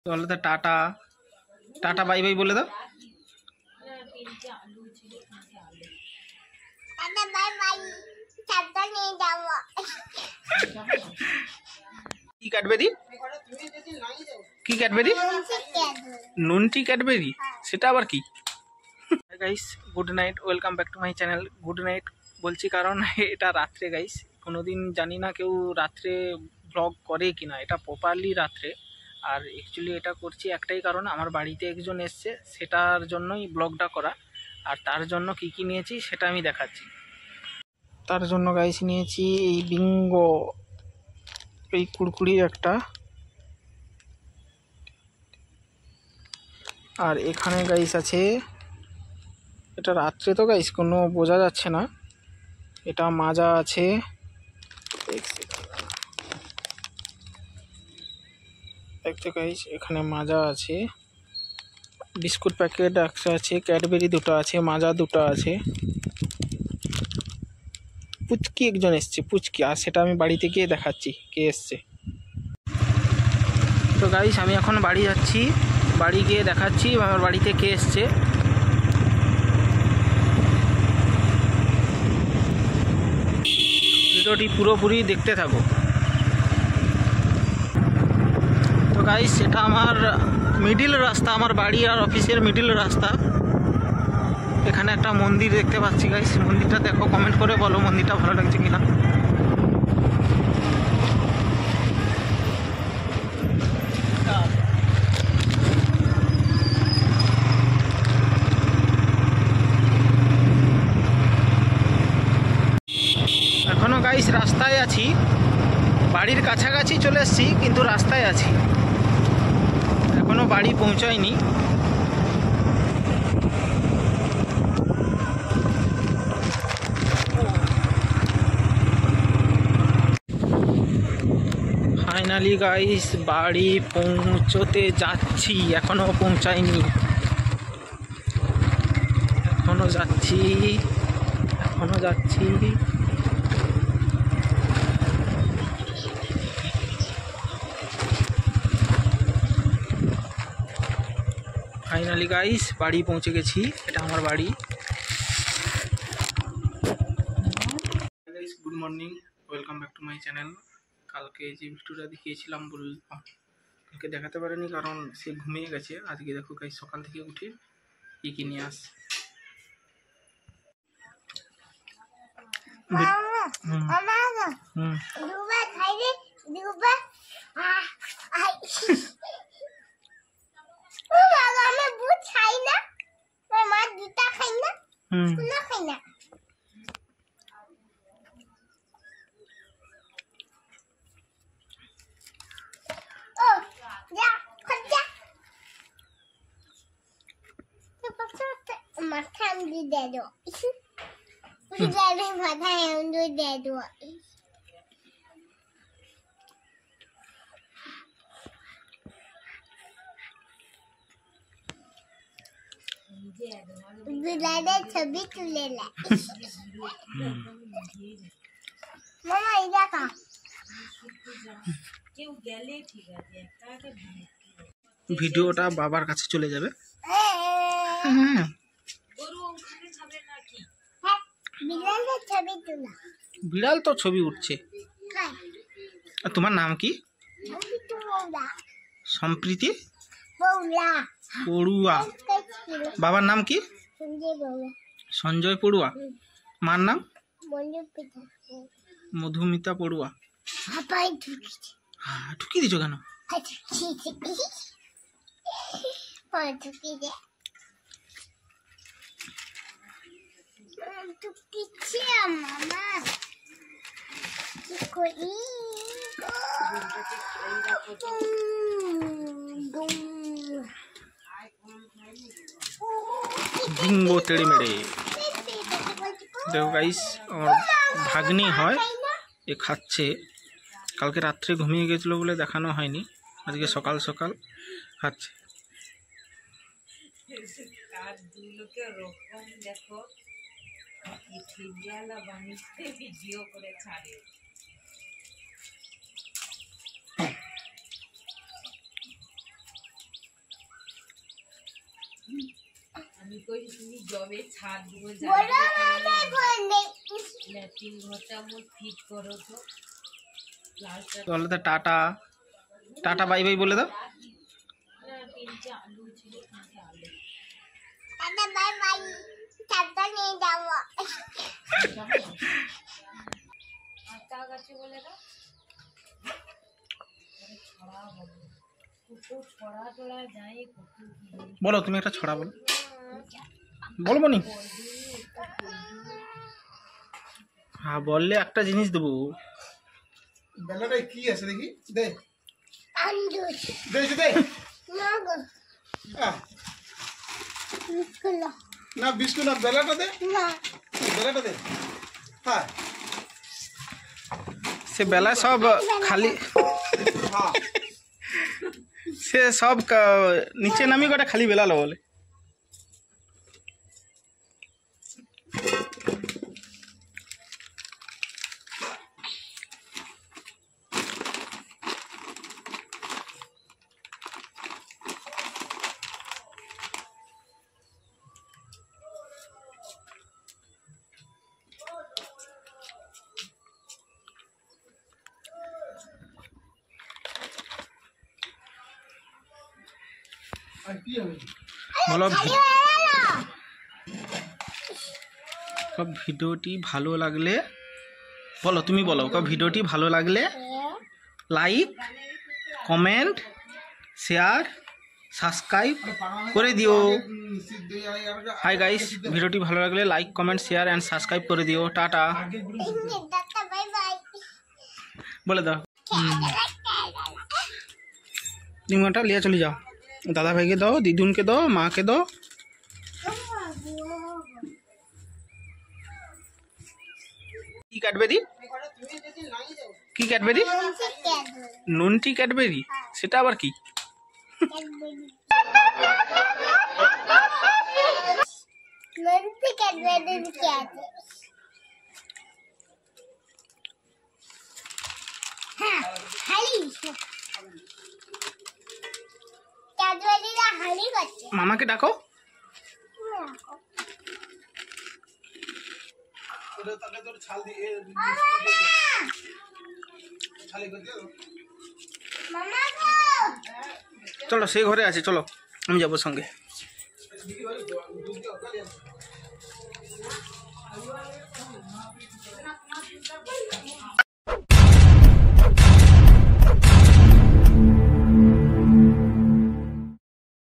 বলো তো tata, tata bye bye বলে দাও। কি ক্যাডবেরি, কি ক্যাডবেরি? নুনটি ক্যাডবেরি, সেটা আবার কি? Guys good night, welcome back to my channel. Good night বলছি কারণ এটা রাত্রে গাইস, কোনোদিন জানি না কেউ রাত্রে ব্লগ করে কিনা, এটা প্রপারলি রাত্রে। আর অ্যাকচুয়ালি এটা করছি একটাই কারণ, আমার বাড়িতে একজন এসছে, সেটার জন্যই ব্লগটা করা। আর তার জন্য কি কি নিয়েছি সেটা আমি দেখাচ্ছি। তার জন্য গাইস নিয়েছি এই বিঙ্গো, এই কুড়কুড়ির একটা। আর এখানে গাইস আছে, এটা রাত্রে তো গাইস কোনো বোঝা যাচ্ছে না, এটা মাজা আছে। দেখতে গাইস এখানে মাজা আছে, বিস্কুট প্যাকেট একটা আছে, ক্যাডবেরি দুটো আছে, মাজা দুটো আছে। পুচকি একজন এসছে, পুচকি, আর সেটা আমি বাড়িতে গিয়ে দেখাচ্ছি কে এসছে। তো গাইস আমি এখন বাড়ি যাচ্ছি, বাড়ি গিয়ে দেখাচ্ছি আমার বাড়িতে কে এসছে। ভিডিওটি পুরোপুরি দেখতে থাকো। তো গাইস এটা আমার মিডিল রাস্তা, আমার বাড়ি আর অফিসের মিডিল রাস্তা। এখানে একটা মন্দির দেখতে পাচ্ছি গাইস, মন্দিরটা দেখো, কমেন্ট করে বলো মন্দিরটা ভালো লাগছে কিনা। এখনো গাইস রাস্তায় আছি, বাড়ির কাছাকাছি চলে এসেছি কিন্তু রাস্তায় আছি, এখনো বাড়ি পৌঁছায়নি। ফাইনালি গাইস বাড়ি পৌঁছতে যাচ্ছি, এখনো পৌঁছায়নি, এখনো যাচ্ছি, এখনো যাচ্ছি। ফাইনালি গাইস বাড়ি পৌঁছে গেছি, এটা আমার বাড়ি। Guys good morning, welcome back to my channel. কালকে যে ভিডিওটা দেখিয়েছিলাম বললাম, কালকে দেখাতে পারিনি কারণ সে ঘুমিয়ে গেছে। আজকে দেখো গাইস সকাল থেকে উঠে কি কি নিয়ে আসছে। ছবি তুলে মামা এই দেখা ভিডিওটা বাবার কাছে চলে যাবে। বিড়াল তো ছবি উঠছে। আর তোমার নাম কি? সম্প্রীতি পড়ুয়া। বাবার নাম কি? সঞ্জয় পড়ুয়া। মার নাম? মধুমিতা পড়ুয়া। ঢুকি দিছো কেন? বিঙ্গো তেড়ে মেড়ে। দেখো গাইস আমার ভাগ্নি হয়, এ খাচ্ছে। কালকে রাত্রে ঘুমিয়ে গেছিলো বলে দেখানো হয়নি, আজকে সকাল সকাল খাচ্ছে। আমি কই তুমি জবে ছাদ দিব বড় মামা বললে ল্যাট্রিন ঘরটা মোর ফিট করো তো লাস্টটা বলো তো টাটা টাটা বাই বাই বলে দাও। তিনটে আলু ছিল তিনটে আলু টাটা বাই বাই টাটা নিয়ে যাবো আটা গাছে বলে দাও ছড়া হবে কুকুর ছড়া টোড়া যায় কুকুর কি বলো তুমি একটা ছড়া বলো। বলবো নি? হ্যাঁ বললে একটা জিনিস দেবো। বেলাটাই কি আছে দেখি দে আন্দুর দে দে মাগো আহ, বিস্কুট না বিস্কুট না বেলাটা দে না বেলাটা দে হ্যাঁ সে বেলা সব খালি হ্যাঁ সে সব নিচে নামি গোটা খালি বেলালো বলে। আর কি হবে বলো ভিডিওটি ভালো লাগলে বলো তুমি বলো ভিডিওটি ভালো লাগলে লাইক কমেন্ট শেয়ার সাবস্ক্রাইব করে দিও। হাই গাইস, ভিডিওটি ভালো লাগলে like comment share and subscribe করে দিও। টাটা টাটা বাই বাই বলে দাও। নিমটা লিয়ে চলে যাও, দাদা ভাইকে দাও, দিদুনকে দাও, মাকে দাও। কি ক্যাডবেরি? কি ক্যাডবেরি? নুনটি ক্যাডবেরি, সেটা আবার কি? নন্টি ক্যাডবেরি কি আছে? হ্যাঁ হালি ক্যাডবেরিরা হালি করছে। মামাকে ডাকো। ওটা তাকে তোর ছাল দিয়ে ছালে করে দিও মামা গো চলো সেই ঘরে আছে, চলো আমি যাবো সঙ্গে। দুধ দিয়ে